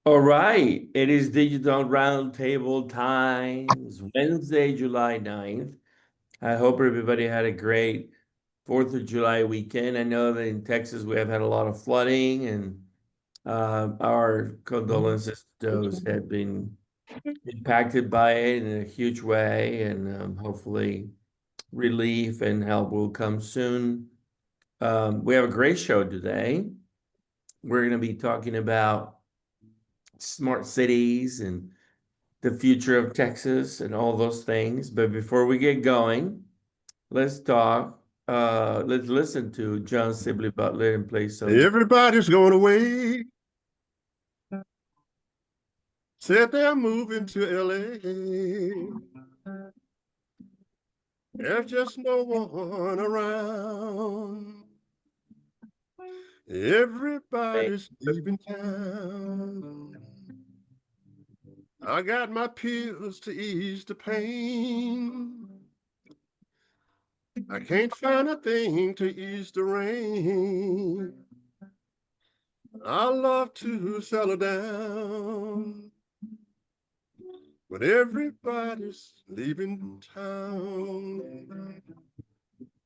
All right, it is Digital Roundtable time. It's Wednesday, July 9th. I hope everybody had a great 4th of July weekend. I know that in Texas we have had a lot of flooding, and our condolences to those that have been impacted by it in a huge way, and hopefully relief and help will come soon. We have a great show today. We're going to be talking about smart cities and the future of Texas and all those things. But before we get going, let's talk. Let's listen to John Sibley Butler and play some. Everybody's going away. Said they're moving to LA. There's just no one around. Everybody's leaving town. I got my pills to ease the pain. I can't find a thing to ease the rain. I love to settle down. But everybody's leaving town.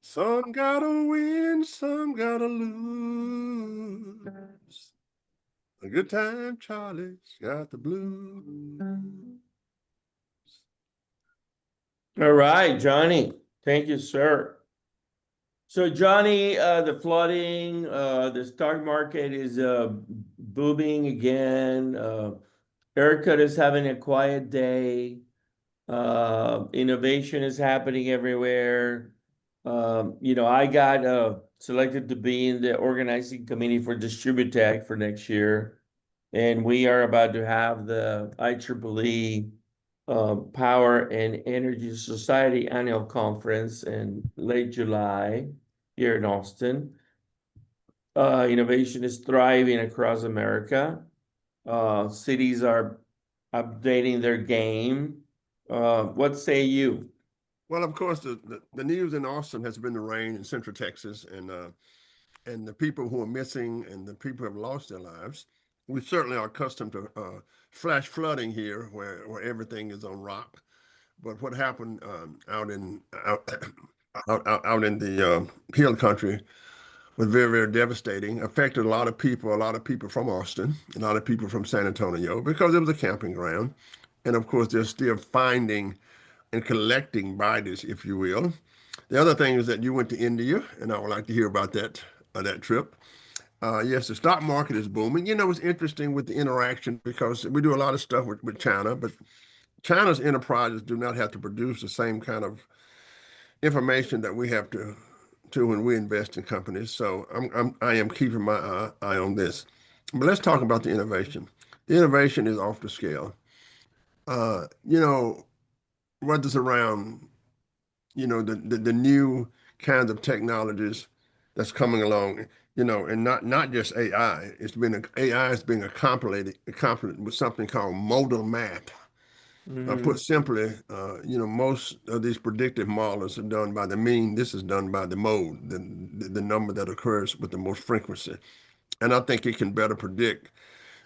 Some gotta win, some gotta lose. A good time, Charlie's got the blues. All right, Johnny. Thank you, sir. So, Johnny, the flooding, the stock market is booming again. ERCOT is having a quiet day. Innovation is happening everywhere. I got selected to be in the organizing committee for Distributech for next year, and we are about to have the IEEE Power and Energy Society annual conference in late July here in Austin. Innovation is thriving across America. Cities are updating their game. What say you? Well, of course, the news in Austin has been the rain in Central Texas and the people who are missing and the people who have lost their lives. We certainly are accustomed to flash flooding here, where everything is on rock. But what happened out in the hill country was very, very devastating. Affected a lot of people from Austin, a lot of people from San Antonio, because it was a camping ground. And of course, they're still finding and collecting bodies, if you will. The other thing is that you went to India, and I would like to hear about that trip. Yes, the stock market is booming. You know, it's interesting with the interaction because we do a lot of stuff with China, but China's enterprises do not have to produce the same kind of information that we have to when we invest in companies. So I am keeping my eye on this. But let's talk about the innovation. The innovation is off the scale. You know, whether it's around, the new kinds of technologies that's coming along, and not just AI. AI is being accompanied with something called modal math. Mhm. Put simply, most of these predictive models are done by the mean. This is done by the mode, the number that occurs with the most frequency. And I think it can better predict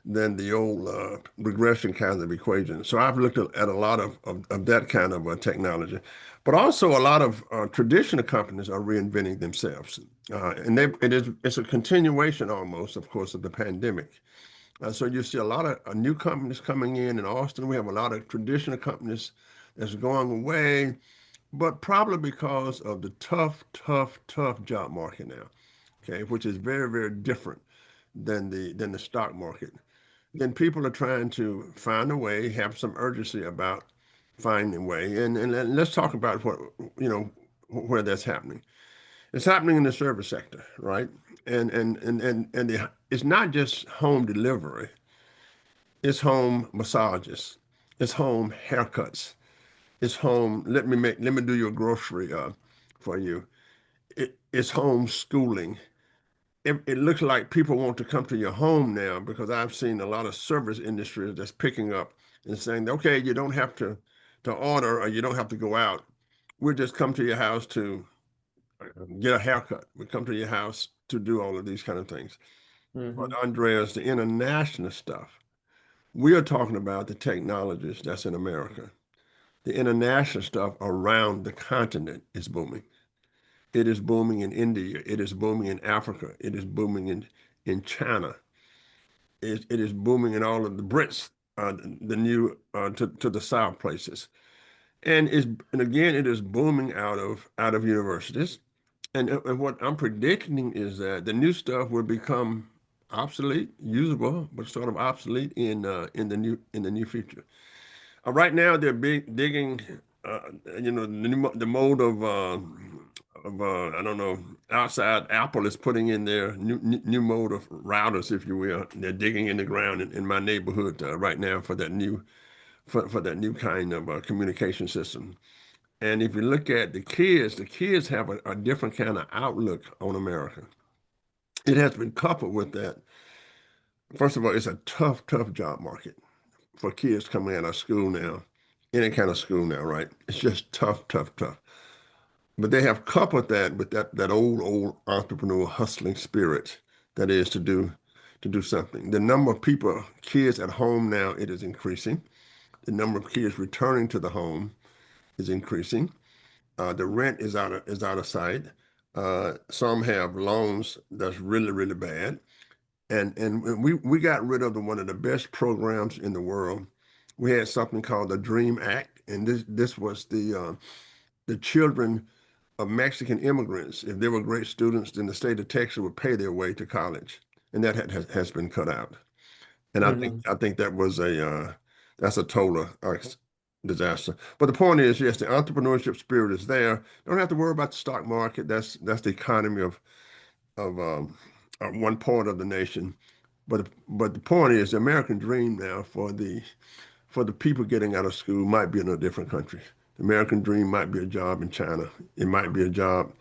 than the old regression kinds of equations. So I've looked at a lot of that kind of technology, but also a lot of traditional companies are reinventing themselves, and it's a continuation almost, of course, of the pandemic. So you see a lot of new companies coming in Austin. We have a lot of traditional companies that's going away, but probably because of the tough, tough, tough job market now, okay, which is very, very different than the stock market. Then people are trying to find a way, have some urgency about finding a way. And let's talk about where that's happening. It's happening in the service sector, right? It's not just home delivery. It's home massages. It's home haircuts. It's home. Let me do your grocery for you. It's home schooling. It looks like people want to come to your home now because I've seen a lot of service industries that's picking up and saying, okay, you don't have to order or you don't have to go out. We'll just come to your house to get a haircut. We come to your house to do all of these kind of things. But Mhm. Andreas, the international stuff. We are talking about the technologies that's in America. The international stuff around the continent is booming. It is booming in India. It is booming in Africa. It is booming in China. It is booming in all of the Brits, the new to the south places. And again, it is booming out of universities. And what I'm predicting is that the new stuff will become obsolete, usable, but sort of obsolete in the new future. Right now, they're digging, the mode of I don't know, outside Apple is putting in their new mode of routers, if you will. They're digging in the ground in my neighborhood right now for that new kind of communication system. And if you look at the kids have a different kind of outlook on America. It has been coupled with that. First of all, it's a tough, tough job market for kids coming out of school now, any kind of school now, right? It's just tough, tough, tough. But they have coupled that with that old entrepreneur hustling spirit that is to do something. The number of kids at home now, it is increasing. The number of kids returning to the home is increasing. The rent is out of sight. Some have loans that's really, really bad. And we got rid of one of the best programs in the world. We had something called the Dream Act, and this was the children of Mexican immigrants. If they were great students, then the state of Texas would pay their way to college, and that has been cut out. And I think Mhm. I think that's a total disaster. But the point is, yes, the entrepreneurship spirit is there. Don't have to worry about the stock market. That's the economy of one part of the nation. But the point is, the American dream now for the people getting out of school might be in a different country. The American dream might be a job in China. It might be a job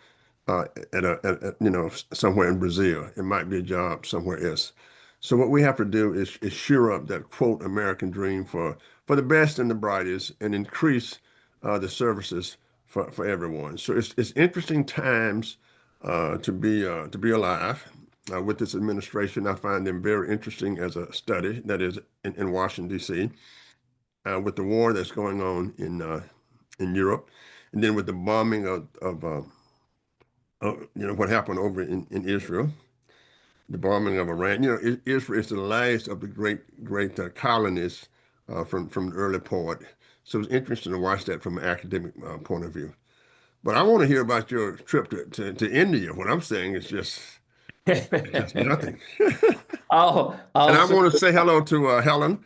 somewhere in Brazil. It might be a job somewhere else. So what we have to do is shore up that quote American dream for the best and the brightest, and increase the services for everyone. So it's interesting times to be alive. With this administration, I find them very interesting as a study. That is in Washington D.C. With the war that's going on in Europe, and then with the bombing of what happened over in Israel, the bombing of Iran. Israel is the last of the great colonies from the early part. So it's interesting to watch that from an academic point of view. But I want to hear about your trip to India. What I'm saying is just nothing. And I'll I want to circle. say hello to Helen.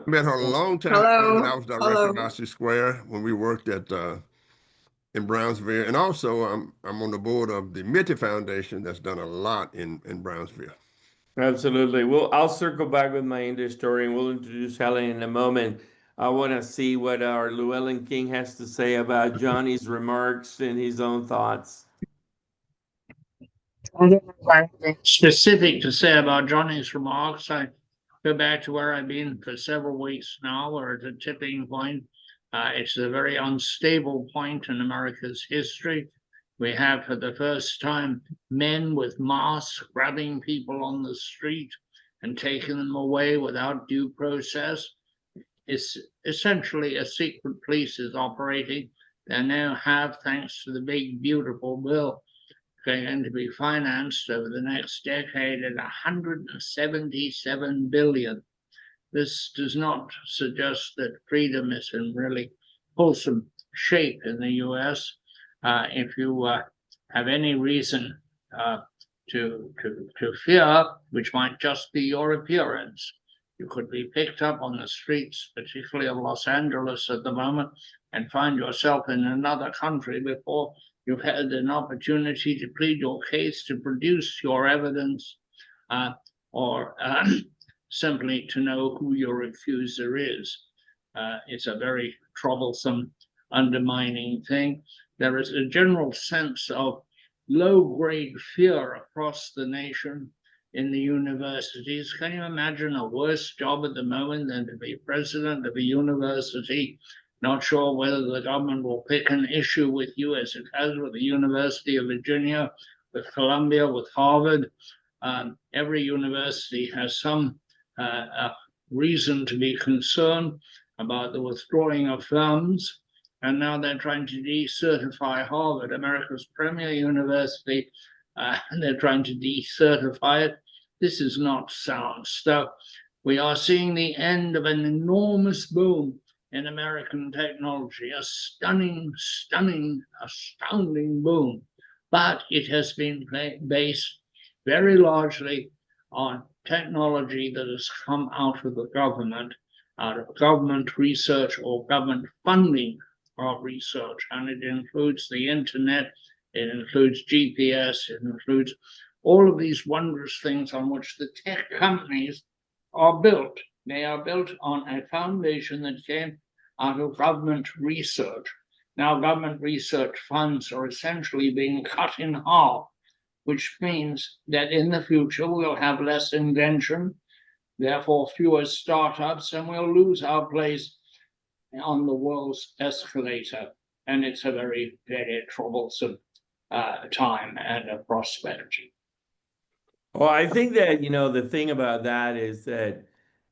Met her a long time ago when I Hello, was director of hello. IC Square when we worked in Brownsville, and also I'm on the board of the Mitty Foundation that's done a lot in Brownsville. Absolutely. Well, I'll circle back with my India story and we'll introduce Helen in a moment. I want to see what our Llewellyn King has to say about Johnny's remarks and his own thoughts. I don't have anything specific to say about Johnny's remarks. I go back to where I've been for several weeks now. We're at a tipping point. It's a very unstable point in America's history. We have, for the first time, men with masks grabbing people on the street and taking them away without due process. It's essentially a secret police is operating. They now have, thanks to the big, beautiful bill, going to be financed over the next decade at 177 billion. This does not suggest that freedom is in really wholesome shape in the U.S. If you have any reason to fear, which might just be your appearance, you could be picked up on the streets, particularly of Los Angeles at the moment, and find yourself in another country before you've had an opportunity to plead your case, to produce your evidence, or simply to know who your accuser is. It's a very troublesome, undermining thing. There is a general sense of low-grade fear across the nation in the universities. Can you imagine a worse job at the moment than to be president of a university? Not sure whether the government will pick an issue with you as it has with the University of Virginia, with Columbia, with Harvard. Every university has some reason to be concerned about the withdrawing of firms. And now they're trying to decertify Harvard, America's premier university, and they're trying to decertify it. This is not sound stuff. We are seeing the end of an enormous boom in American technology, a stunning, astounding boom. But it has been based very largely on technology that has come out of government research or government funding of research. And it includes the internet, it includes GPS, it includes all of these wondrous things on which the tech companies are built. They are built on a foundation that came out of government research. Now, government research funds are essentially being cut in half, which means that in the future we'll have less invention, therefore fewer startups, and we'll lose our place on the world's escalator. And it's a very, very troublesome time and a prospect. Well, I think that, the thing about that is that,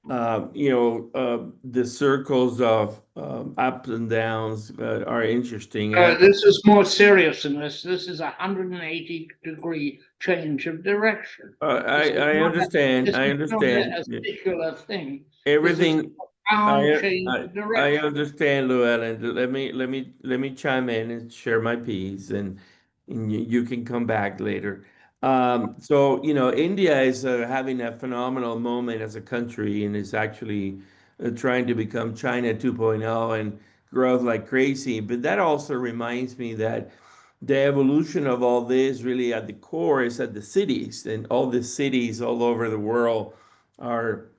the circles of ups and downs are interesting. This is more serious than this. This is a 180-degree change of direction. I understand. I understand. This is not a particular thing. Everything. Change of I direction. understand, Llewellyn. Let me chime in and share my piece, and you can come back later. So India is having a phenomenal moment as a country, and is actually trying to become China 2.0 and growth like crazy. But that also reminds me that the evolution of all this really at the core is at the cities, and all the cities all over the world are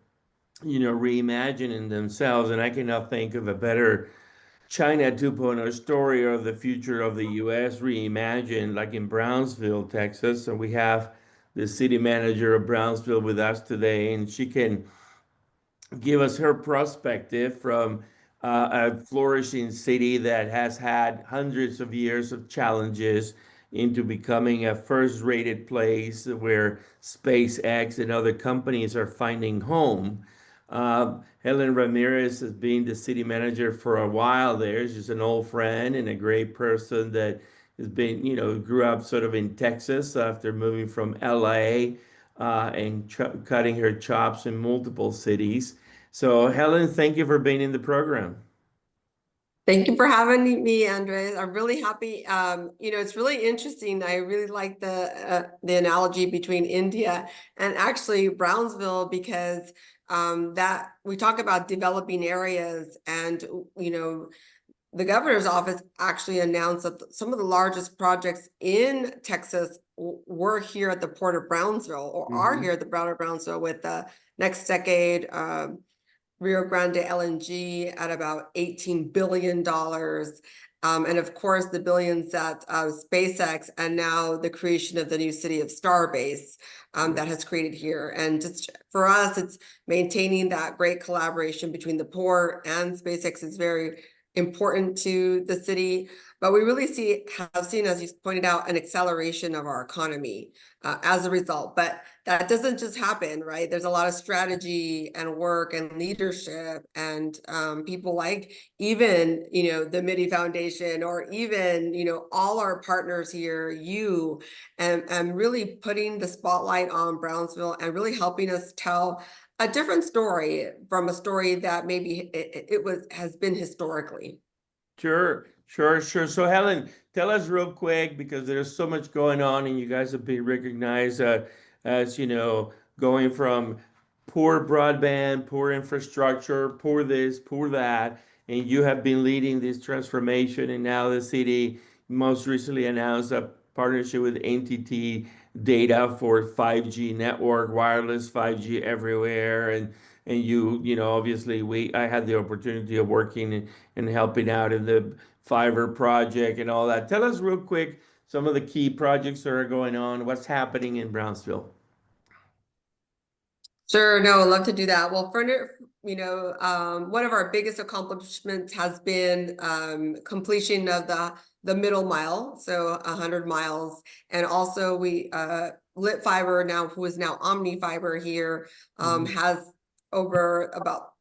reimagining themselves. And I cannot think of a better China 2.0 story of the future of the U.S. reimagined, like in Brownsville, Texas. And we have the city manager of Brownsville with us today, and she can give us her perspective from a flourishing city that has had hundreds of years of challenges into becoming a first-rated place where SpaceX and other companies are finding home. Helen Ramirez has been the city manager for a while there. She's an old friend and a great person that has been, grew up sort of in Texas after moving from LA and cutting her chops in multiple cities. So, Helen, thank you for being in the program. Thank you for having me, Andres. I'm really happy. It's really interesting. I really like the analogy between India and actually Brownsville, because that we talk about developing areas, and the governor's office actually announced that some of the largest projects in Texas were here at the Port of Brownsville, or are here at the Port of Brownsville, with the next decade Rio Grande LNG at about $18 billion. And of course, the billions that SpaceX, and now the creation of the new city of Starbase that has created here. And just for us, it's maintaining that great collaboration between the port and SpaceX is very important to the city. But we really have seen, as you pointed out, an acceleration of our economy as a result. But that doesn't just happen, right? There's a lot of strategy and work and leadership, and people like even, the MIDI Foundation, or even, all our partners here, and really putting the spotlight on Brownsville and really helping us tell a different story from a story that maybe has been historically. Sure. So, Helen, tell us real quick, because there's so much going on, and you guys have been recognized as, going from poor broadband, poor infrastructure, poor this, poor that, and you have been leading this transformation. And now the city most recently announced a partnership with NTT Data for 5G network, wireless 5G everywhere. And obviously I had the opportunity of working and helping out in the fiber project and all that. Tell us real quick some of the key projects that are going on, what's happening in Brownsville. Sure, no, I'd love to do that. Well, one of our biggest accomplishments has been completion of the middle mile, so 100 miles. And also Lit Fiber now, who is now Omni Fiber here, has over about,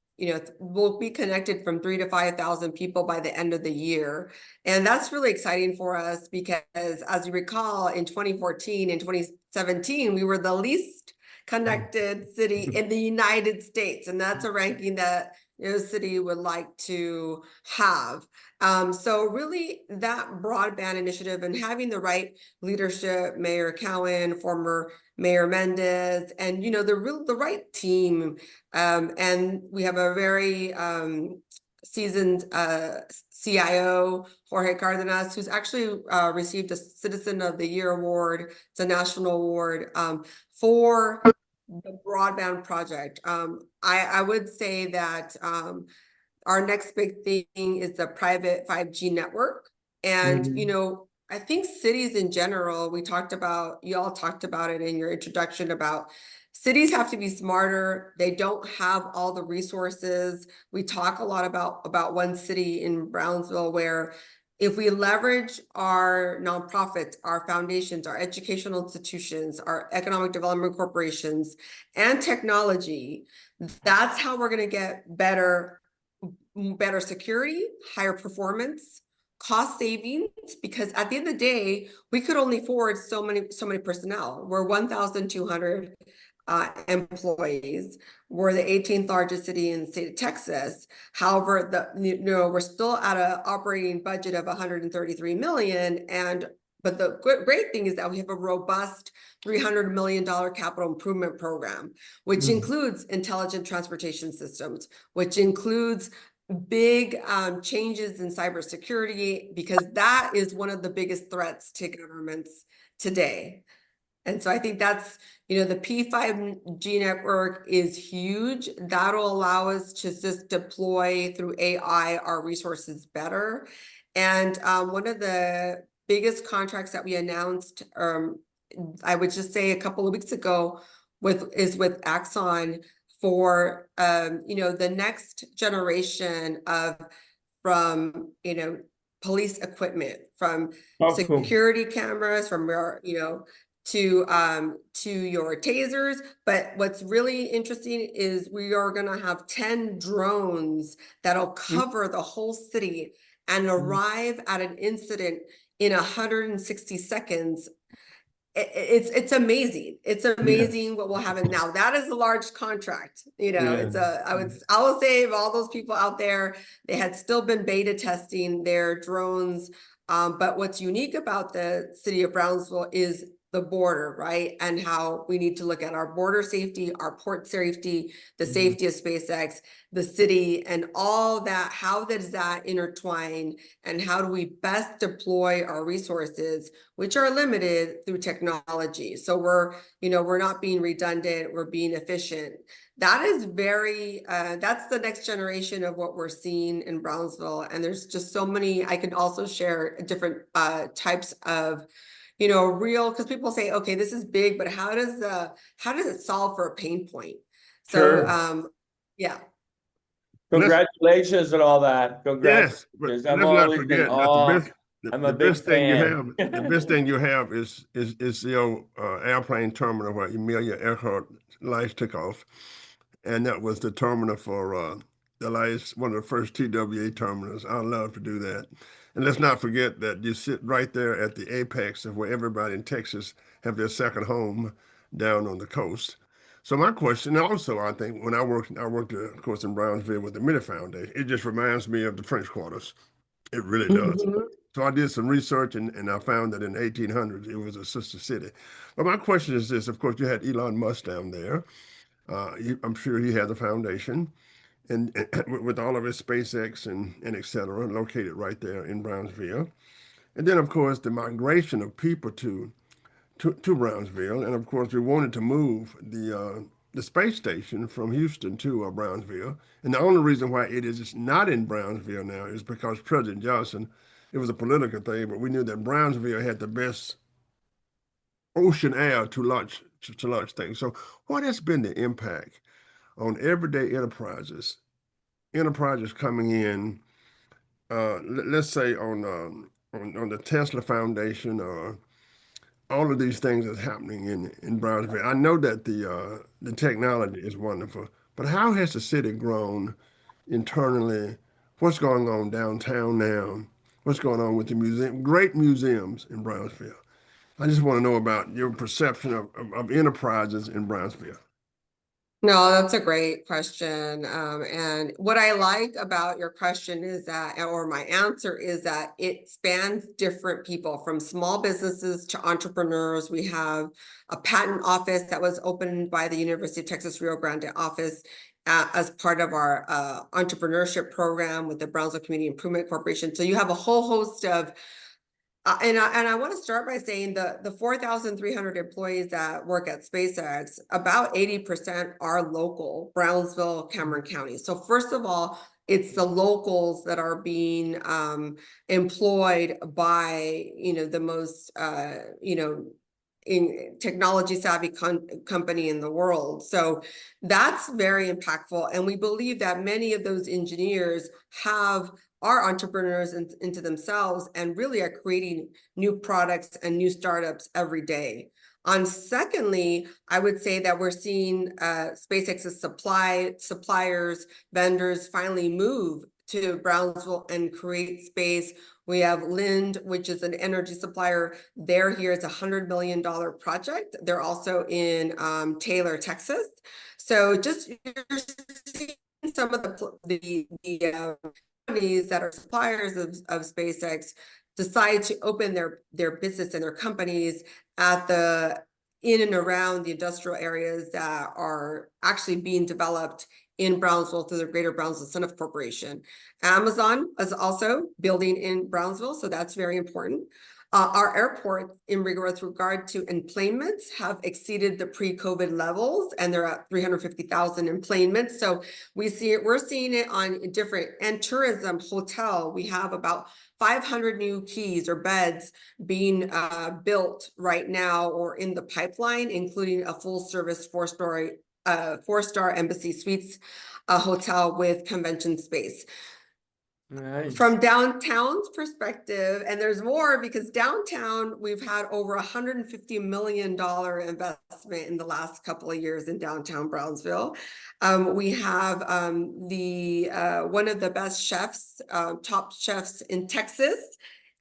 we'll be connected from 3,000 to 5,000 people by the end of the year. And that's really exciting for us because, as you recall, in 2014 and 2017, we were the least connected city in the United States. And that's a ranking that city would like to have. So really that broadband initiative and having the right leadership, Mayor Cowan, former Mayor Mendez, and the right team. And we have a very seasoned CIO, Jorge Cardenas, who's actually received a Citizen of the Year award. It's a national award for the broadband project. I would say that our next big thing is the private 5G network. And, I think cities in general, you all talked about it in your introduction about cities have to be smarter. They don't have all the resources. We talk a lot about one city in Brownsville where if we leverage our nonprofits, our foundations, our educational institutions, our economic development corporations, and technology, that's how we're going to get better security, higher performance, cost savings, because at the end of the day, we could only afford so many personnel. We're 1,200 employees. We're the 18th largest city in the state of Texas. However, we're still at an operating budget of 133 million. But the great thing is that we have a robust $300 million capital improvement program, which includes intelligent transportation systems, which includes big changes in cybersecurity, because that is one of the biggest threats to governments today. And so I think that's, the P5G network is huge. That'll allow us to just deploy through AI our resources better. And one of the biggest contracts that we announced, I would just say a couple of weeks ago, is with Axon for, the next generation from police equipment, from security cameras, from to your tasers. But what's really interesting is we are going to have 10 drones that'll cover the whole city and arrive at an incident in 160 seconds. It's amazing. It's amazing what we'll have. And now that is a large contract. I will say of all those people out there, they had still been beta testing their drones. But what's unique about the city of Brownsville is the border, right? And how we need to look at our border safety, our port safety, the safety of SpaceX, the city, and all that. How does that intertwine? And how do we best deploy our resources, which are limited, through technology? So we're not being redundant, we're being efficient. That is that's the next generation of what we're seeing in Brownsville. And there's just so many. I can also share different types of because people say, okay, this is big, but how does it solve for a pain point? Sure. So, yeah. Congratulations on all that. Congratulations. Yes, but I'm let's not always in forget that awe. I'm a the big best thing you fan. have, the best thing you have is the airplane terminal where Amelia Earhart last took off, and that was the terminal for one of the first TWA terminals. I love to do that. And let's not forget that you sit right there at the apex of where everybody in Texas have their second home down on the coast. So my question also, I think, when I worked, of course, in Brownsville with the Mini Foundation, it just reminds me of the French Quarters. It really does. So I did some research and I found that in the 1800s, it was a sister city. But my question is this, of course, you had Elon Musk down there. I'm sure he had the foundation. And with all of his SpaceX and et cetera, located right there in Brownsville. And then, of course, the migration of people to Brownsville. And of course, we wanted to move the space station from Houston to Brownsville. And the only reason why it is not in Brownsville now is because President Johnson, it was a political thing, but we knew that Brownsville had the best ocean air to launch things. So what has been the impact on everyday enterprises coming in, let's say on the Tesla Foundation, or all of these things that's happening in Brownsville? I know that the technology is wonderful, but how has the city grown internally? What's going on downtown now? What's going on with the museum? Great museums in Brownsville. I just want to know about your perception of enterprises in Brownsville. No, that's a great question. And what I like about your question is that, or my answer is that it spans different people from small businesses to entrepreneurs. We have a patent office that was opened by the University of Texas Rio Grande office as part of our entrepreneurship program with the Brownsville Community Improvement Corporation. So you have a whole host of and I want to start by saying the 4,300 employees that work at SpaceX, about 80% are local, Brownsville, Cameron County. So first of all, it's the locals that are being employed by, the most, in technology savvy company in the world. So that's very impactful. And we believe that many of those engineers are entrepreneurs into themselves and really are creating new products and new startups every day. Secondly, I would say that we're seeing SpaceX's suppliers, vendors finally move to Brownsville and create space. We have Lind, which is an energy supplier. They're here. It's $100 million project. They're also in Taylor, Texas. So just you're seeing some of the companies that are suppliers of SpaceX decide to open their business and their companies in and around the industrial areas that are actually being developed in Brownsville through the Greater Brownsville Incentive Corporation. Amazon is also building in Brownsville, so that's very important. Our airport, in regard to enplanements, have exceeded the pre-COVID levels, and they're at 350,000 enplanements. So we're seeing it on different, and tourism, hotel, we have about 500 new keys or beds being built right now or in the pipeline, including a full-service four-star Embassy Suites hotel with convention space. Nice. From downtown's perspective, and there's more because downtown, we've had over $150 million investment in the last couple of years in downtown Brownsville. We have one of the best chefs, top chefs in Texas,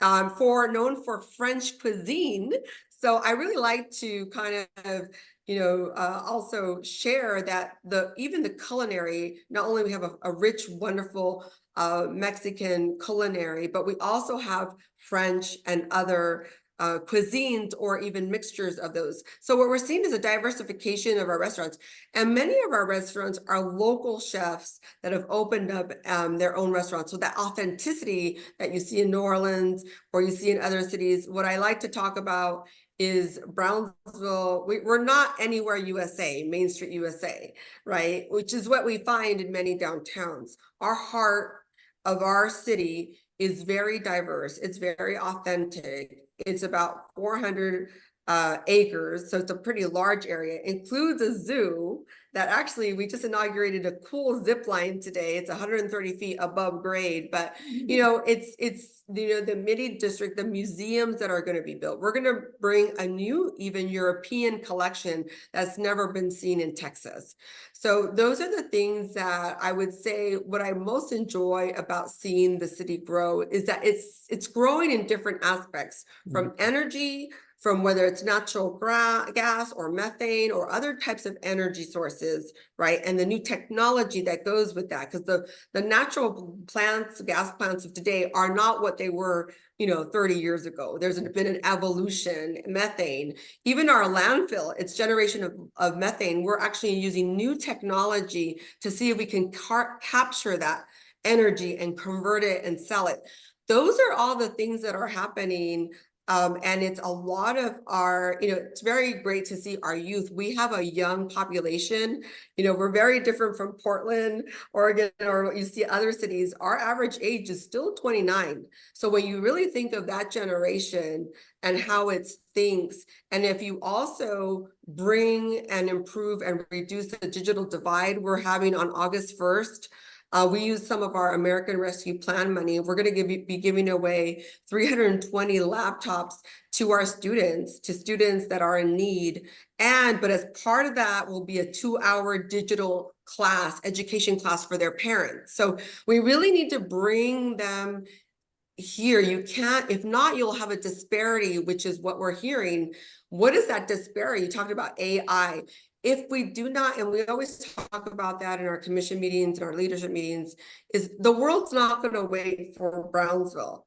known for French cuisine. So I really like to kind of also share that even the culinary, not only we have a rich, wonderful Mexican culinary, but we also have French and other cuisines or even mixtures of those. So what we're seeing is a diversification of our restaurants, and many of our restaurants are local chefs that have opened up their own restaurants. So that authenticity that you see in New Orleans or you see in other cities, what I like to talk about is Brownsville. We're not anywhere USA, Main Street USA, right? Which is what we find in many downtowns. Our heart of our city is very diverse. It's very authentic. It's about 400 acres, so it's a pretty large area. Includes a zoo that actually we just inaugurated a cool zip line today. It's 130 feet above grade, but it's the Midi District, the museums that are going to be built. We're going to bring a new, even European collection that's never been seen in Texas. So those are the things that I would say what I most enjoy about seeing the city grow is that it's growing in different aspects, from energy, from whether it's natural gas or methane or other types of energy sources, right? And the new technology that goes with that, because the natural gas plants of today are not what they were 30 years ago. There's been an evolution. Methane, even our landfill, its generation of methane, we're actually using new technology to see if we can capture that energy and convert it and sell it. Those are all the things that are happening. And it's a lot of our, it's very great to see our youth. We have a young population. We're very different from Portland, Oregon, or what you see other cities. Our average age is still 29. So when you really think of that generation and how it thinks, and if you also bring and improve and reduce the digital divide we're having on August 1st, We use some of our American Rescue Plan money. We're going to be giving away 320 laptops to our students, to students that are in need. But as part of that will be a 2-hour digital class, education class for their parents. So we really need to bring them here. You can't, if not, you'll have a disparity, which is what we're hearing. What is that disparity? You talked about AI. If we do not, and we always talk about that in our commission meetings and our leadership meetings, is the world's not going to wait for Brownsville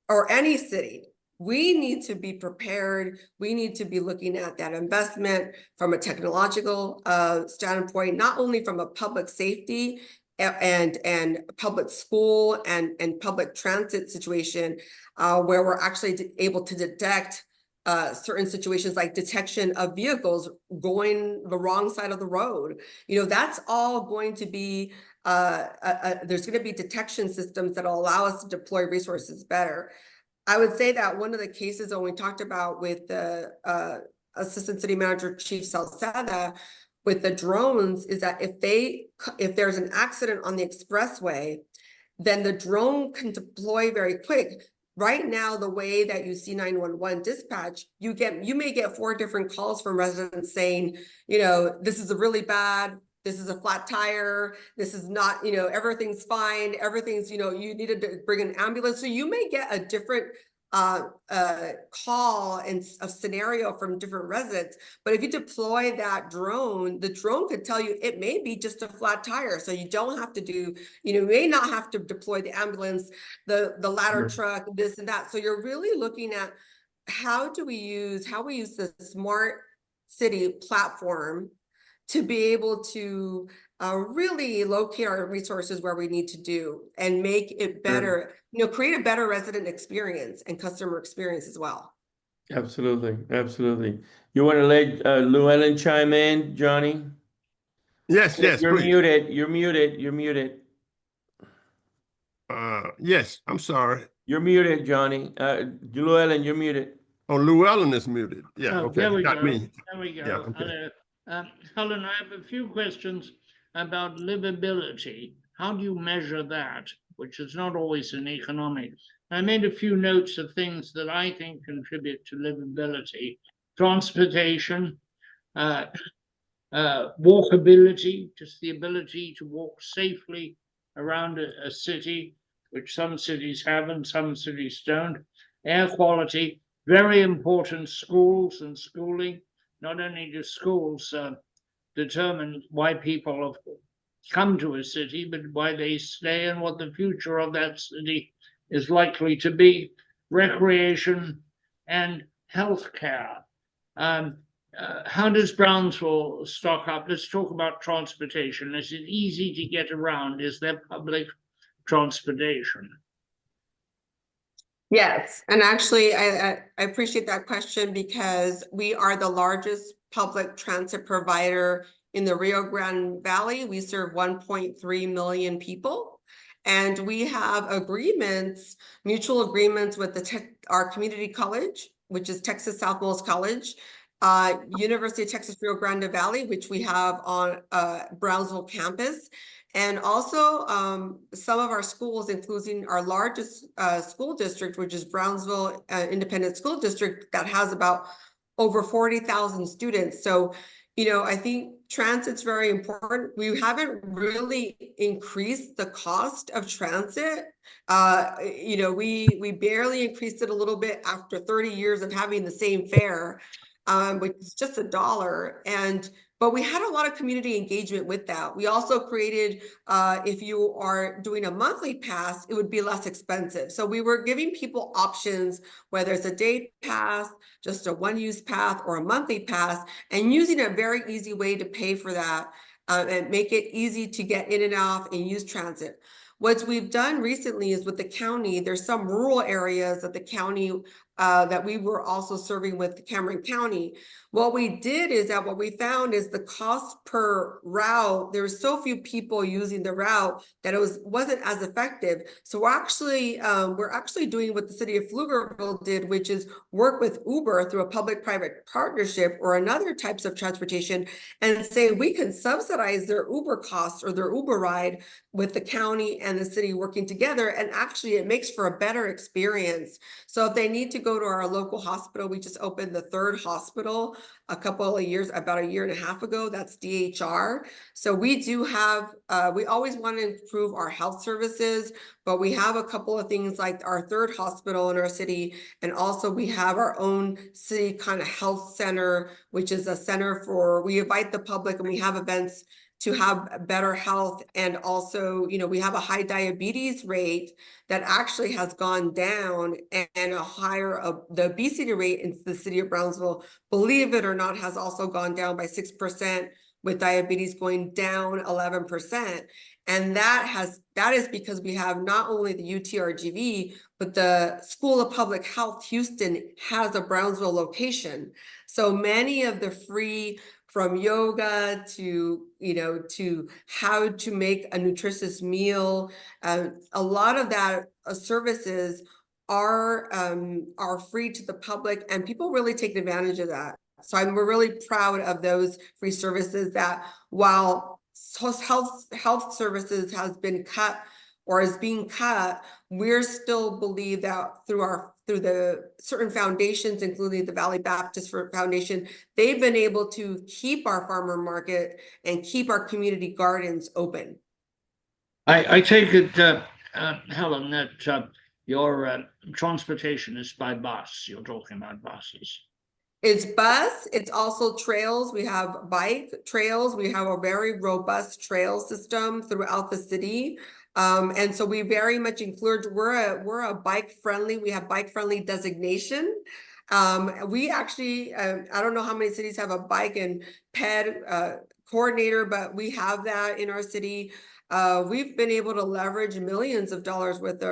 or any city. We need to be prepared. We need to be looking at that investment from a technological standpoint, not only from a public safety and public school and public transit situation, where we're actually able to detect certain situations like detection of vehicles going the wrong side of the road. That's all going to be, there's going to be detection systems that will allow us to deploy resources better. I would say that one of the cases that we talked about with the Assistant City Manager Chief Salceda with the drones is that if there's an accident on the expressway, then the drone can deploy very quick. Right now, the way that you see 911 dispatch, you may get 4 different calls from residents saying, this is a really bad, this is a flat tire, this is not, everything's fine, everything's, you needed to bring an ambulance. So you may get a different call and a scenario from different residents. But if you deploy that drone, the drone could tell you it may be just a flat tire. So you don't have to do, you may not have to deploy the ambulance, the ladder truck, this and that. So you're really looking at how we use the smart city platform to be able to really locate our resources where we need to do and make it better, create a better resident experience and customer experience as well. Absolutely, absolutely. You want to let Llewellyn chime in, Johnny? Yes, You're please. muted. You're muted. You're muted. Yes, I'm sorry. You're muted, Johnny. Llewellyn, you're muted. Oh, Llewellyn is muted. Yeah, Oh, okay. there we Not go. me. There we go. Yeah, okay. Helen, I have a few questions about livability. How do you measure that, which is not always an economic? I made a few notes of things that I think contribute to livability: transportation, walkability, just the ability to walk safely around a city, which some cities have and some cities don't. Air quality, very important. Schools and schooling. Not only do schools determine why people have come to a city, but why they stay and what the future of that city is likely to be. Recreation and healthcare. How does Brownsville stock up? Let's talk about transportation. Is it easy to get around? Is there public transportation? Yes, and actually, I appreciate that question because we are the largest public transit provider in the Rio Grande Valley. We serve 1.3 million people, and we have mutual agreements with our community college, which is Texas Southmost College, University of Texas Rio Grande Valley, which we have on Brownsville campus. And also some of our schools, including our largest school district, which is Brownsville Independent School District, that has about over 40,000 students. So, I think transit's very important. We haven't really increased the cost of transit. We barely increased it a little bit after 30 years of having the same fare, which is just $1. But we had a lot of community engagement with that. We also created, if you are doing a monthly pass, it would be less expensive. So we were giving people options, whether it's a day pass, just a one-use pass, or a monthly pass, and using a very easy way to pay for that and make it easy to get in and out and use transit. What we've done recently is with the county, there's some rural areas that the county that we were also serving with Cameron County. What we did is that what we found is the cost per route, there were so few people using the route that it wasn't as effective. So we're actually doing what the city of Pflugerville did, which is work with Uber through a public-private partnership or another types of transportation, and say we can subsidize their Uber costs or their Uber ride with the county and the city working together. And actually it makes for a better experience. So if they need to go to our local hospital, we just opened the third hospital about a year and a half ago. That's DHR. So we do have, we always want to improve our health services, but we have a couple of things like our third hospital in our city. And also we have our own city kind of health center, which is a center we invite the public and we have events to have better health. And also, we have a high diabetes rate that actually has gone down, and a higher the obesity rate in the city of Brownsville, believe it or not, has also gone down by 6%, with diabetes going down 11%. And that is because we have not only the UTRGV, but the School of Public Health Houston has a Brownsville location. So many of the free, from yoga to how to make a nutritious meal, a lot of that services are free to the public, and people really take advantage of that. So we're really proud of those free services that, while health services has been cut or is being cut, we're still believe that through the certain foundations, including the Valley Baptist Foundation, they've been able to keep our farmer market and keep our community gardens open. I take it, Helen, that your transportation is by bus. You're talking about buses. It's bus, it's also trails. We have bike trails. We have a very robust trail system throughout the city. And so we very much include, we're a bike friendly, we have bike friendly designation. We actually, I don't know how many cities have a bike and ped coordinator, but we have that in our city. We've been able to leverage millions of dollars with the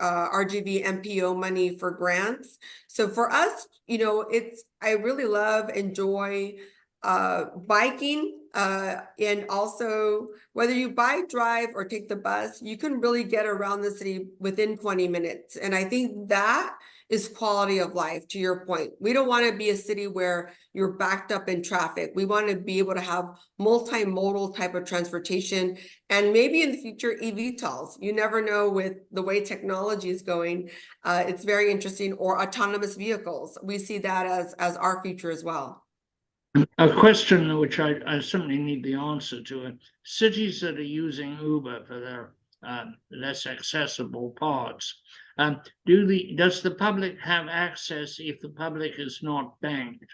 RGV MPO money for grants. So for us, I really enjoy biking, and also whether you bike, drive, or take the bus, you can really get around the city within 20 minutes. And I think that is quality of life, to your point. We don't want to be a city where you're backed up in traffic. We want to be able to have multimodal type of transportation, and maybe in the future, eVTOLs. You never know with the way technology is going. It's very interesting, or autonomous vehicles. We see that as our future as well. A question which I certainly need the answer to. Cities that are using Uber for their less accessible parts, does the public have access if the public is not banked?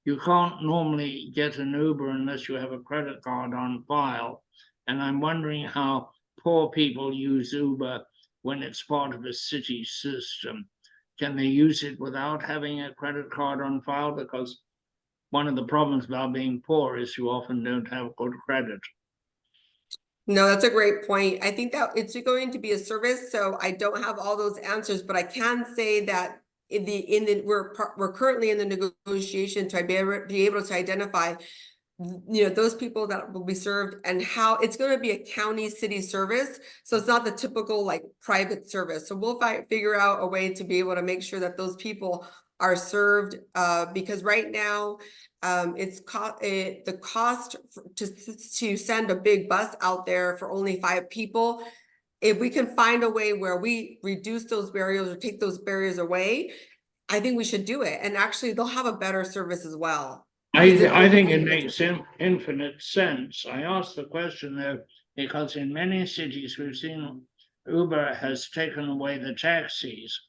You can't normally get an Uber unless you have a credit card on file. And I'm wondering how poor people use Uber when it's part of a city system. Can they use it without having a credit card on file? Because one of the problems about being poor is you often don't have good credit. No, that's a great point. I think that it's going to be a service, so I don't have all those answers, but I can say that we're currently in the negotiation to be able to identify those people that will be served, and how it's going to be a county city service. So it's not the typical like private service. So we'll figure out a way to be able to make sure that those people are served, because right now the cost to send a big bus out there for only 5 people. If we can find a way where we reduce those barriers or take those barriers away, I think we should do it. And actually they'll have a better service as well. I think it makes infinite sense. I asked the question though, because in many cities we've seen Uber has taken away the taxis,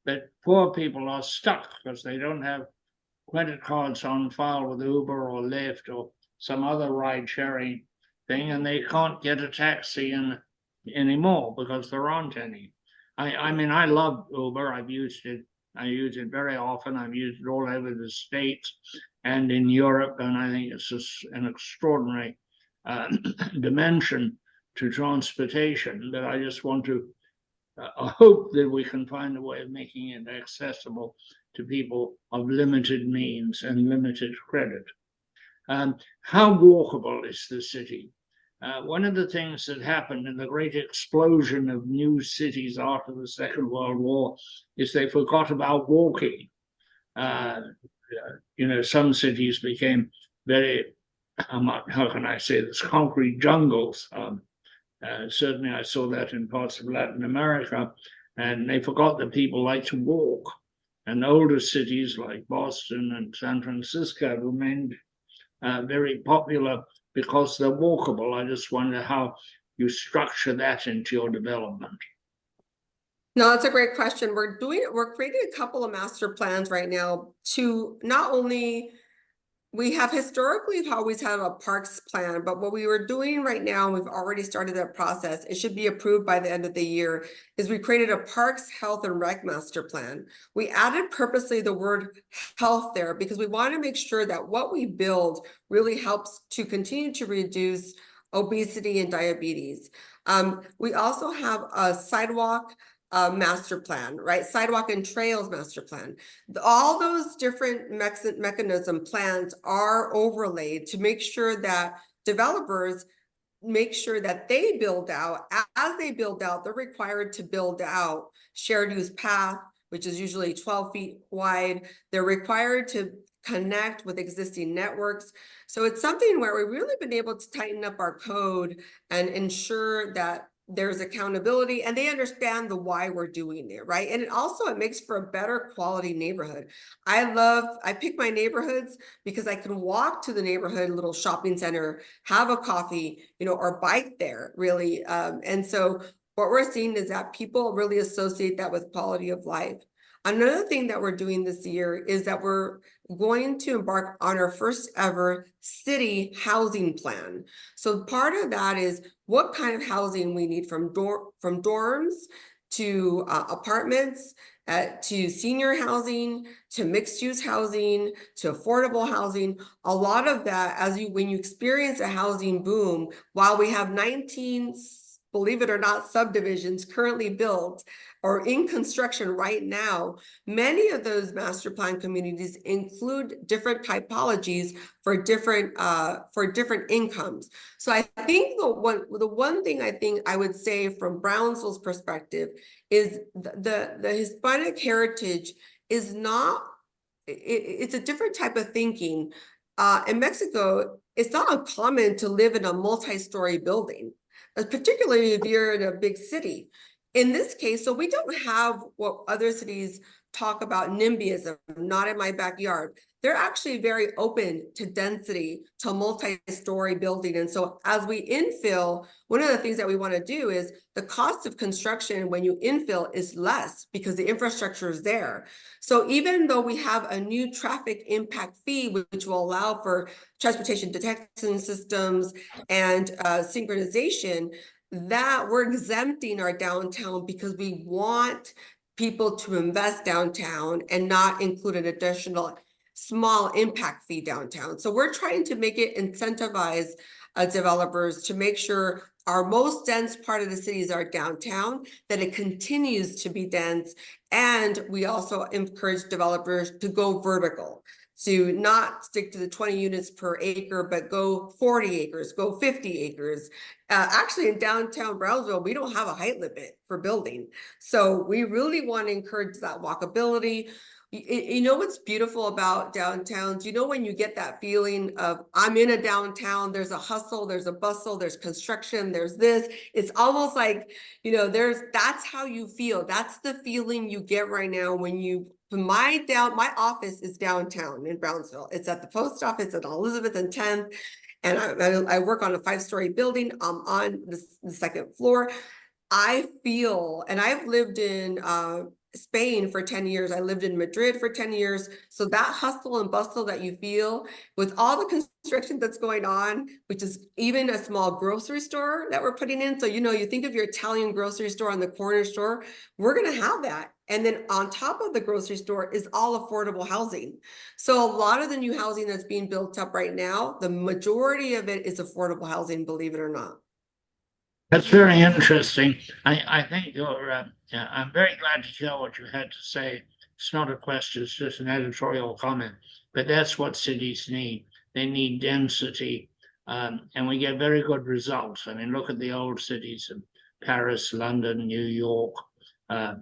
but poor people are stuck because they don't have credit cards on file with Uber or Lyft or some other ride sharing thing, and they can't get a taxi anymore because there aren't any. I mean, I love Uber. I've used it. I use it very often. I've used it all over the States and in Europe, and I think it's just an extraordinary dimension to transportation that I just want to I hope that we can find a way of making it accessible to people of limited means and limited credit. How walkable is the city? One of the things that happened in the great explosion of new cities after the Second World War is they forgot about walking. Some cities became very, how can I say this, concrete jungles. Certainly I saw that in parts of Latin America, and they forgot that people like to walk. And older cities like Boston and San Francisco remained very popular because they're walkable. I just wonder how you structure that into your development. No, that's a great question. We're creating a couple of master plans right now to not only, we have historically always had a parks plan, but what we were doing right now, we've already started that process, it should be approved by the end of the year, is we created a parks, health, and rec master plan. We added purposely the word health there because we want to make sure that what we build really helps to continue to reduce obesity and diabetes. We also have a sidewalk master plan, right? Sidewalk and trails master plan. All those different mechanism plans are overlaid to make sure that developers make sure that they build out, as they build out, they're required to build out shared use path, which is usually 12 feet wide. They're required to connect with existing networks. So it's something where we've really been able to tighten up our code and ensure that there's accountability and they understand the why we're doing it, right? And it makes for a better quality neighborhood. I pick my neighborhoods because I can walk to the neighborhood little shopping center, have a coffee, or bike there really. And so what we're seeing is that people really associate that with quality of life. Another thing that we're doing this year is that we're going to embark on our first ever city housing plan. So part of that is what kind of housing we need from dorms to apartments, to senior housing, to mixed use housing, to affordable housing. A lot of that, when you experience a housing boom, while we have 19, believe it or not, subdivisions currently built or in construction right now, many of those master plan communities include different typologies for different incomes. So I think the one thing I think I would say from Brownsville's perspective is the Hispanic heritage is not, it's a different type of thinking. In Mexico, it's not uncommon to live in a multi-story building, particularly if you're in a big city. In this case, so we don't have what other cities talk about NIMBYism, not in my backyard. They're actually very open to density, to multi-story building. And so as we infill, one of the things that we want to do is the cost of construction when you infill is less because the infrastructure is there. So even though we have a new traffic impact fee, which will allow for transportation detection systems and synchronization, that we're exempting our downtown because we want people to invest downtown and not include an additional small impact fee downtown. So we're trying to make it incentivize developers to make sure our most dense part of the cities are downtown, that it continues to be dense. And we also encourage developers to go vertical, to not stick to the 20 units per acre, but go 40 acres, go 50 acres. Actually, in downtown Brownsville, we don't have a height limit for building. So we really want to encourage that walkability. You know what's beautiful about downtowns? When you get that feeling of, I'm in a downtown, there's a hustle, there's a bustle, there's construction, there's this. It's almost like, that's how you feel. That's the feeling you get right now when you, my office is downtown in Brownsville. It's at the post office at Elizabeth and 10th. And I work on a 5-story building. I'm on the second floor. I feel, and I've lived in Spain for 10 years. I lived in Madrid for 10 years. So that hustle and bustle that you feel with all the construction that's going on, which is even a small grocery store that we're putting in. So, you think of your Italian grocery store on the corner store, we're going to have that. And then on top of the grocery store is all affordable housing. So a lot of the new housing that's being built up right now, the majority of it is affordable housing, believe it or not. That's very interesting. I think you're, yeah, I'm very glad to hear what you had to say. It's not a question, it's just an editorial comment. But that's what cities need. They need density. And we get very good results. I mean, look at the old cities of Paris, London, New York, uh,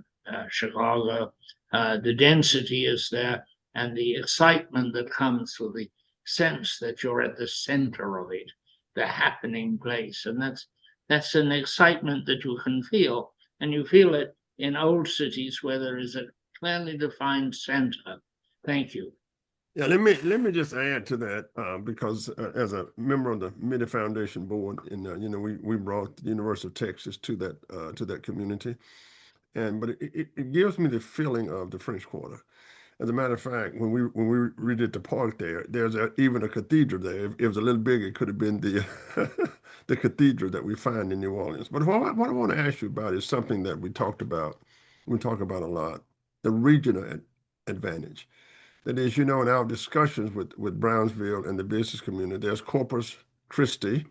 Chicago. The density is there, and the excitement that comes with the sense that you're at the center of it, the happening place. And that's an excitement that you can feel, and you feel it in old cities where there is a clearly defined center. Thank you. Yeah, let me just add to that because as a member of the Midi Foundation board, and we brought the University of Texas to that community, but it gives me the feeling of the French Quarter. As a matter of fact, when we redid the park there, there's even a cathedral there. If it was a little bigger, it could have been the the cathedral that we find in New Orleans. But what I want to ask you about is something that we talk about a lot: the regional advantage. That is, in our discussions with Brownsville and the business community, there's Corpus Christi,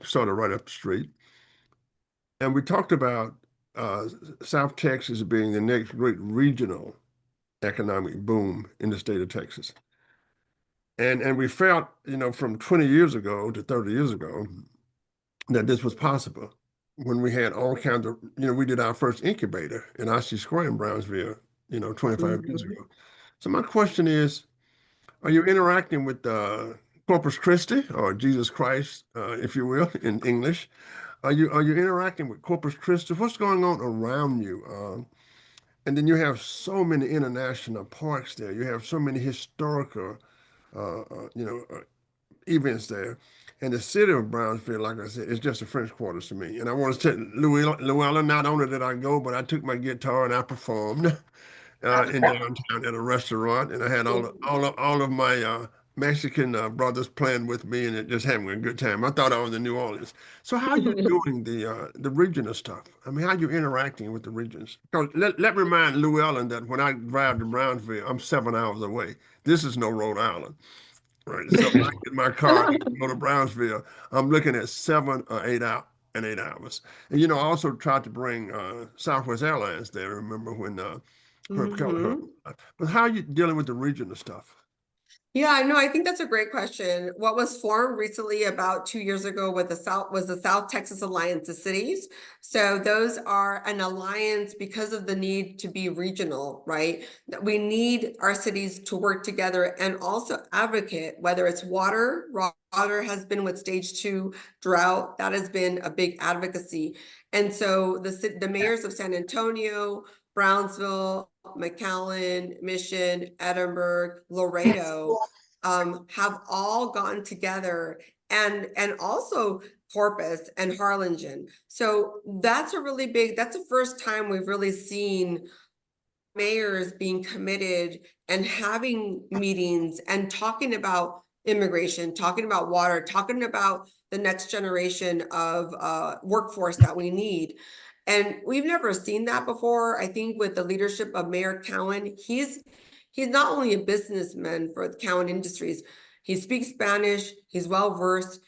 sort of right up the street. And we talked about South Texas being the next great regional economic boom in the state of Texas. And we felt, from 20 years ago to 30 years ago, that this was possible when we had all kinds of, we did our first incubator in IC Square in Brownsville, 25 years ago. So my question is, are you interacting with Corpus Christi, or Jesus Christ, if you will, in English? Are you interacting with Corpus Christi? What's going on around you? And then you have so many international parks there. You have so many historical, events there. And the city of Brownsville, like I said, is just a French Quarter to me. And I want to tell Llewellyn, not only did I go, but I took my guitar and I performed in downtown at a restaurant, and I had all of my Mexican brothers playing with me, and it just having a good time. I thought I was in New Orleans. So how are you doing the regional stuff? I mean, how are you interacting with the regions? Because let me remind Llewellyn that when I drive to Brownsville, I'm 7 hours away. This is no Rhode Island. Right. So when I get in my car and go to Brownsville, I'm looking at 7 or 8 hours. And I also tried to bring Southwest Airlines there. Remember when Herb Kelleher? But how are you dealing with the regional stuff? Yeah, no, I think that's a great question. What was formed recently about 2 years ago with was the South Texas Alliance of Cities. So those are an alliance because of the need to be regional, right? That we need our cities to work together and also advocate, whether it's water. Water has been with stage 2 drought. That has been a big advocacy. And so the mayors of San Antonio, Brownsville, McAllen, Mission, Edinburgh, Laredo have all gotten together, and also Corpus and Harlingen. So that's the first time we've really seen mayors being committed and having meetings and talking about immigration, talking about water, talking about the next generation of workforce that we need. And we've never seen that before. I think with the leadership of Mayor Cowan, he's not only a businessman for the Cowan Industries, he speaks Spanish, he's well versed,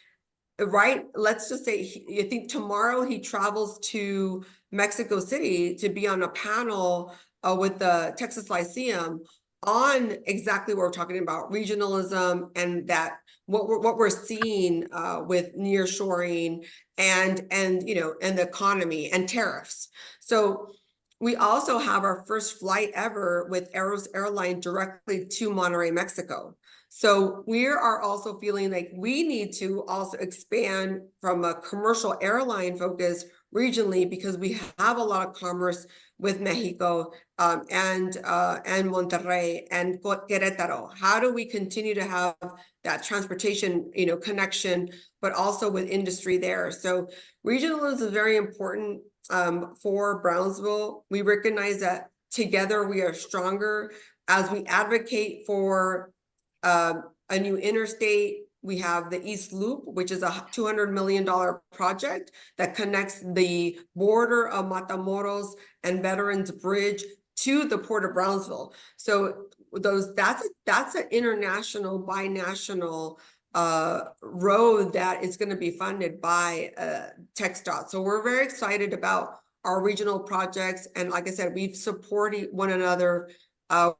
right? Let's just say, I think tomorrow he travels to Mexico City to be on a panel with the Texas Lyceum on exactly what we're talking about, regionalism, and that what we're seeing with nearshoring and the economy and tariffs. So we also have our first flight ever with Aeros Airline directly to Monterrey, Mexico. So we are also feeling like we need to also expand from a commercial airline focus regionally, because we have a lot of commerce with Mexico and Monterrey and Querétaro. How do we continue to have that transportation, connection, but also with industry there? So regionalism is very important for Brownsville. We recognize that together we are stronger as we advocate for a new interstate. We have the East Loop, which is a $200 million project that connects the border of Matamoros and Veterans Bridge to the Port of Brownsville. So that's an international, binational road that is going to be funded by TxDOT. So we're very excited about our regional projects. And like I said, we've supported one another,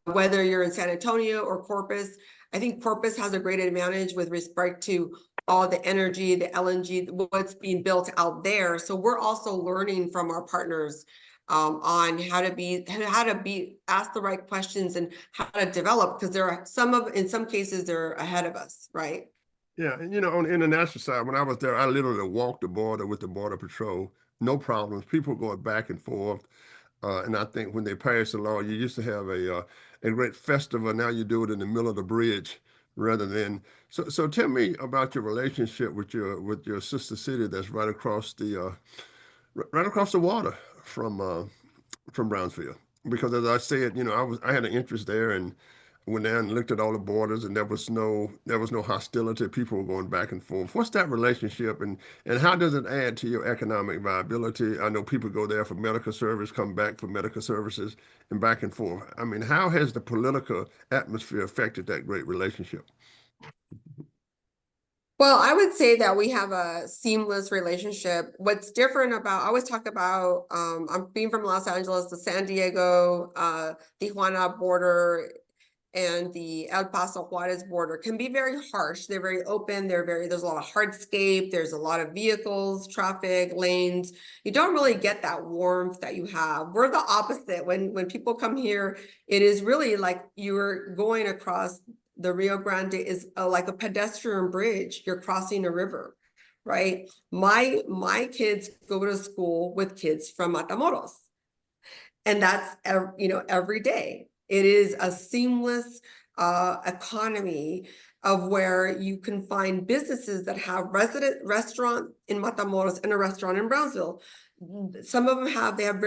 whether you're in San Antonio or Corpus. I think Corpus has a great advantage with respect to all the energy, the LNG, what's being built out there. So we're also learning from our partners on how to ask the right questions and how to develop, because there are in some cases they're ahead of us, right? Yeah, and on the international side, when I was there, I literally walked the border with the Border Patrol, no problems. People going back and forth. And I think when they passed the law, you used to have a great festival. Now you do it in the middle of the bridge rather than. So tell me about your relationship with your sister city that's right across the water from Brownsville. Because as I said, I had an interest there and went down and looked at all the borders, and there was no hostility. People were going back and forth. What's that relationship, and how does it add to your economic viability? I know people go there for medical service, come back for medical services, and back and forth. I mean, how has the political atmosphere affected that great relationship? Well, I would say that we have a seamless relationship. What's different about, I always talk about, I'm being from Los Angeles, the San Diego, Tijuana border, and the El Paso Juarez border can be very harsh. They're very open. There's a lot of hardscape. There's a lot of vehicles, traffic, lanes. You don't really get that warmth that you have. We're the opposite. When people come here, it is really like you're going across the Rio Grande is like a pedestrian bridge. You're crossing a river, right? My kids go to school with kids from Matamoros, and that's every day. It is a seamless economy of where you can find businesses that have restaurant in Matamoros and a restaurant in Brownsville. Some of them they have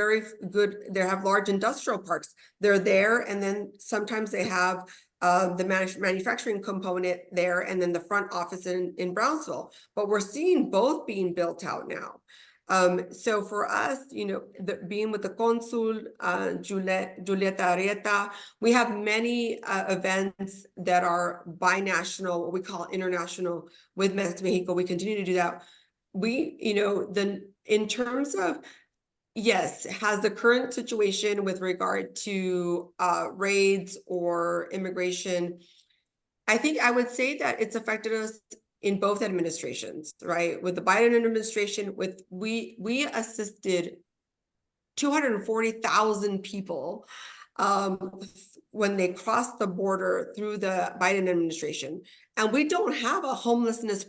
large industrial parks. They're there, and then sometimes they have the manufacturing component there, and then the front office in Brownsville. But we're seeing both being built out now. So for us, being with the Consul, Julieta Arieta, we have many events that are binational, what we call international with Mexico. We continue to do that. In terms of, yes, has the current situation with regard to raids or immigration, I think I would say that it's affected us in both administrations, right? With the Biden administration, we assisted 240,000 people when they crossed the border through the Biden administration. And we don't have a homelessness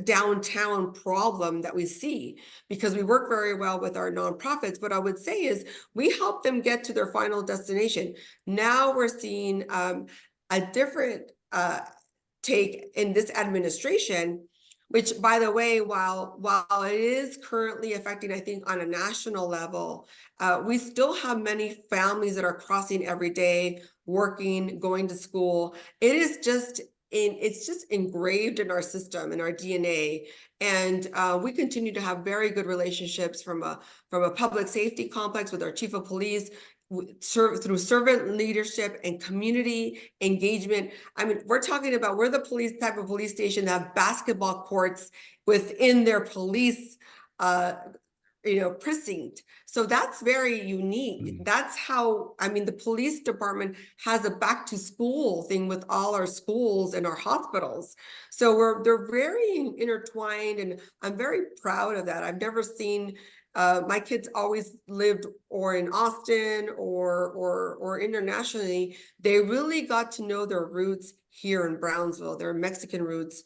downtown problem that we see, because we work very well with our nonprofits. What I would say is we help them get to their final destination. Now we're seeing a different take in this administration, which, by the way, while it is currently affecting, I think, on a national level, we still have many families that are crossing every day, working, going to school. It's just engraved in our system, in our DNA. And we continue to have very good relationships from a public safety complex with our chief of police, through servant leadership and community engagement. I mean, we're the type of police station that have basketball courts within their police precinct. So that's very unique. That's how, the police department has a back to school thing with all our schools and our hospitals. So they're very intertwined, and I'm very proud of that. I've never seen my kids always lived or in Austin or internationally. They really got to know their roots here in Brownsville, their Mexican roots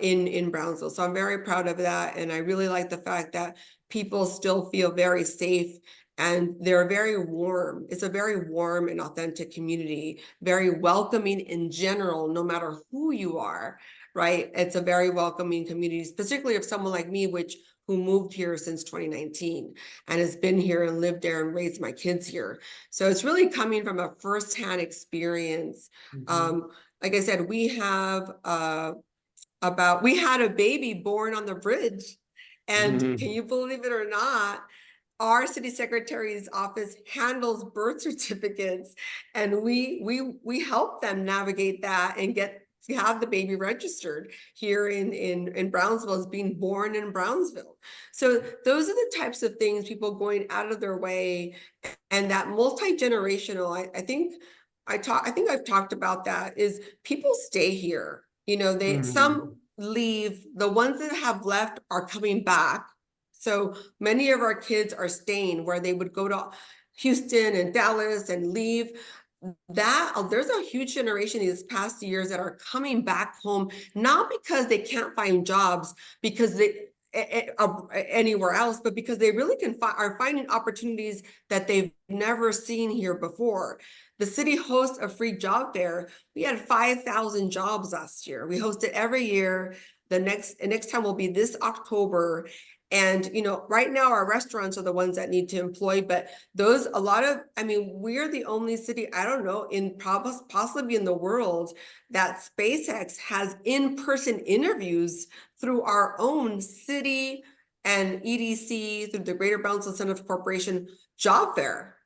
in Brownsville. So I'm very proud of that. And I really like the fact that people still feel very safe, and they're very warm. It's a very warm and authentic community, very welcoming in general, no matter who you are, right? It's a very welcoming community, particularly if someone like me, who moved here since 2019 and has been here and lived there and raised my kids here. So it's really coming from a firsthand experience. Like I said, we had a baby born on the bridge, and can you believe it or not, our city secretary's office handles birth certificates, and we help them navigate that and get have the baby registered here in Brownsville as being born in Brownsville. So those are the types of things, people going out of their way, and that multi-generational, I think I've talked about that, is people stay here. You know, some leave, the ones that have left are coming back. So many of our kids are staying where they would go to Houston and Dallas and leave. There's a huge generation these past years that are coming back home, not because they can't find jobs because they anywhere else, but because they really are finding opportunities that they've never seen here before. The city hosts a free job fair. We had 5,000 jobs last year. We host it every year. The next time will be this October. And, you know, right now our restaurants are the ones that need to employ, but we're the only city, I don't know, possibly in the world, that SpaceX has in-person interviews through our own city and EDC, through the Greater Brownsville Center Corporation job fair.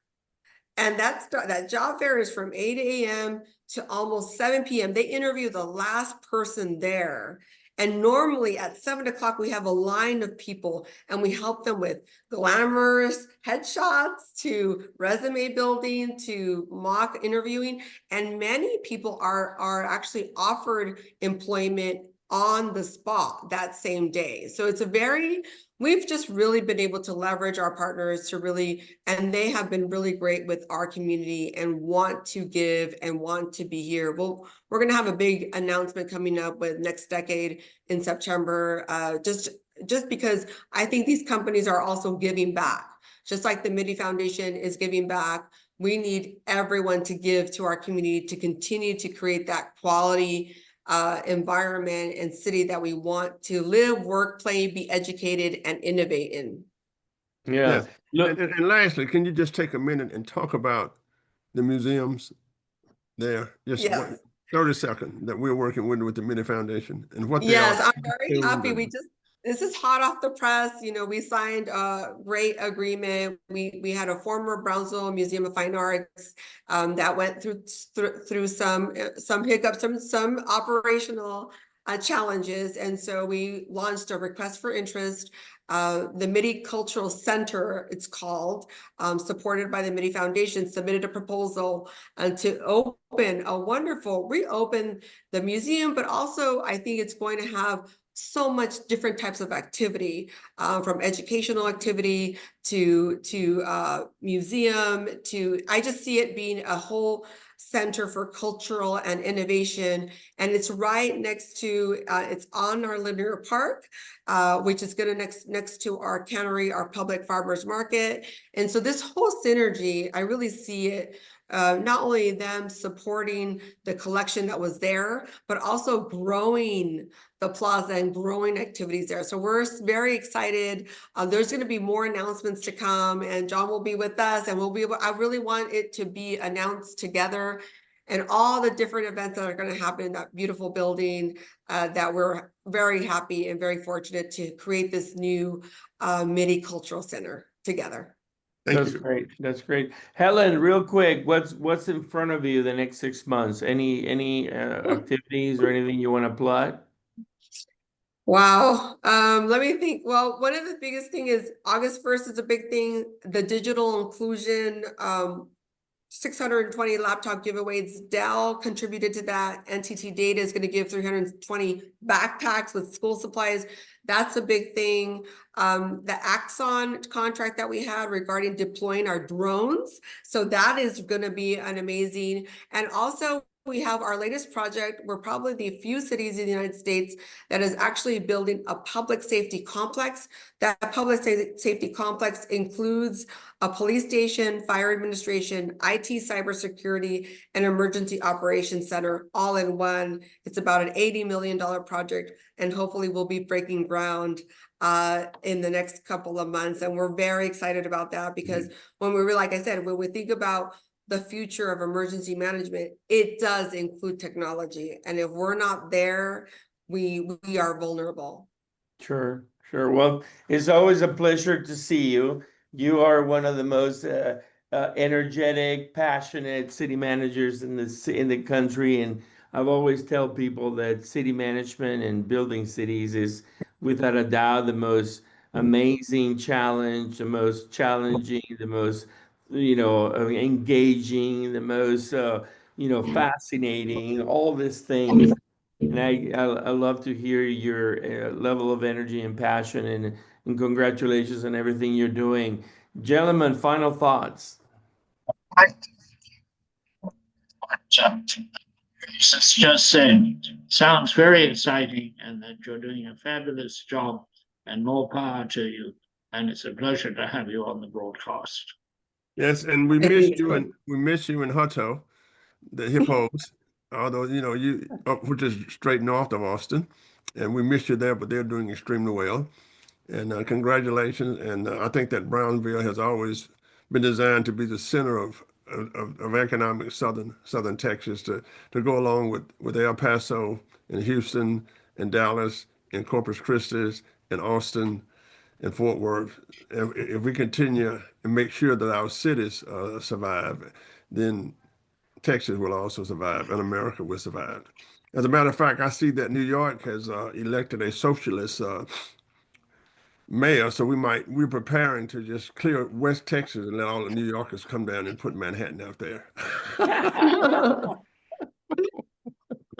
And that job fair is from 8 a.m. to almost 7 p.m. They interview the last person there. And normally at 7 o'clock, we have a line of people and we help them with glamorous headshots to resume building to mock interviewing. And many people are actually offered employment on the spot that same day. So we've just really been able to leverage our partners and they have been really great with our community and want to give and want to be here. We're going to have a big announcement coming up with Next Decade in September, just because I think these companies are also giving back. Just like the Mitty Foundation is giving back, we need everyone to give to our community to continue to create that quality environment and city that we want to live, work, play, be educated, and innovate in. Yeah. Look, and lastly, can you just take a minute and talk about the museums there? Just 30 seconds that we're working with the Mitty Foundation and what they are. Yes, I'm very happy. This is hot off the press. You know, we signed a great agreement. We had a former Brownsville Museum of Fine Arts that went through some hiccups, some operational challenges, and so we launched a request for interest. The Mitty Cultural Center, it's called, supported by the Mitty Foundation, submitted a proposal to reopen the museum, but also I think it's going to have so much different types of activity, from educational activity to museum I just see it being a whole center for cultural and innovation. And it's right next to, it's on our linear park, which is gonna next to our cannery, our public farmers market. And so this whole synergy, I really see it, not only them supporting the collection that was there, but also growing the plaza and growing activities there. So we're very excited. There's going to be more announcements to come, and John will be with us, and I really want it to be announced together, and all the different events that are going to happen in that beautiful building, that we're very happy and very fortunate to create this new Mitty Cultural Center together. That's great. That's great. Helen, real quick, what's in front of you the next 6 months? Any activities or anything you want to plug? Wow. Let me think. Well, one of the biggest thing is August 1st is a big thing. The digital inclusion, 620 laptop giveaways. Dell contributed to that. NTT Data is going to give 320 backpacks with school supplies. That's a big thing. The Axon contract that we had regarding deploying our drones. So that is going to be an amazing. And also we have our latest project. We're probably the few cities in the United States that is actually building a public safety complex. That public safety complex includes a police station, fire administration, IT, cybersecurity, and emergency operations center all in one. It's about an $80 million project, and hopefully we'll be breaking ground in the next couple of months. And we're very excited about that because when like I said, when we think about the future of emergency management, it does include technology. And if we're not there, we are vulnerable. Sure. Well, it's always a pleasure to see you. You are one of the most energetic, passionate city managers in the country, and I've always tell people that city management and building cities is without a doubt the most amazing challenge, the most challenging, the most, engaging, the most, fascinating, all these things. And I love to hear your level of energy and passion, and congratulations on everything you're doing. Gentlemen, final thoughts. It's just saying, sounds very exciting and that you're doing a fabulous job and more power to you. And it's a pleasure to have you on the broadcast. Yes, and we Thank miss you. you, and we miss you in Hutto, the hippos. Although you which is straight north of Austin, and we miss you there, but they're doing extremely well. And congratulations. And I think that Brownsville has always been designed to be the center of economic southern Texas to go along with El Paso and Houston and Dallas and Corpus Christi and Austin and Fort Worth. If we continue and make sure that our cities survive, then Texas will also survive and America will survive. As a matter of fact, I see that New York has elected a socialist mayor, so we're preparing to just clear West Texas and let all the New Yorkers come down and put Manhattan out there.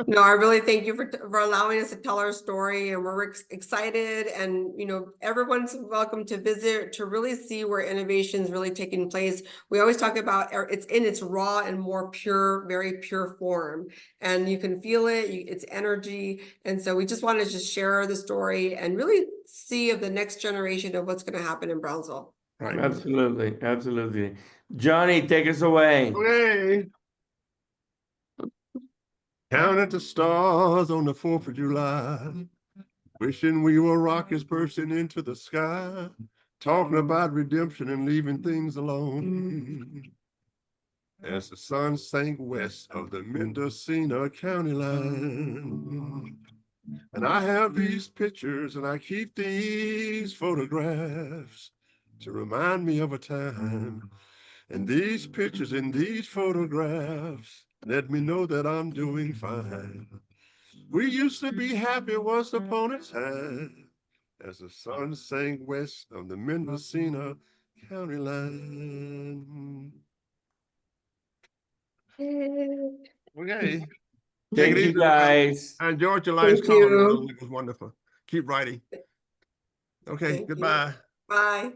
No, I really thank you for allowing us to tell our story, and we're excited, and everyone's welcome to visit to really see where innovation is really taking place. We always talk about it's in its raw and more pure, very pure form, and you can feel it, it's energy, and so we just want to just share the story and really see of the next generation of what's going to happen in Brownsville. Right. Absolutely, absolutely. Johnny, take us away. Okay. Counting the stars on the 4th of July, wishing we were rockets bursting into the sky, talking about redemption and leaving things alone. As the sun sank west of the Mendocino County line. And I have these pictures and I keep these photographs to remind me of a time. And these pictures and these photographs let me know that I'm doing fine. We used to be happy once upon a time as the sun sank west of the Mendocino County line. Okay. Thank you, guys. I enjoyed your last Thank call. you. It was wonderful. Keep writing. Okay, Thank you. goodbye. Bye.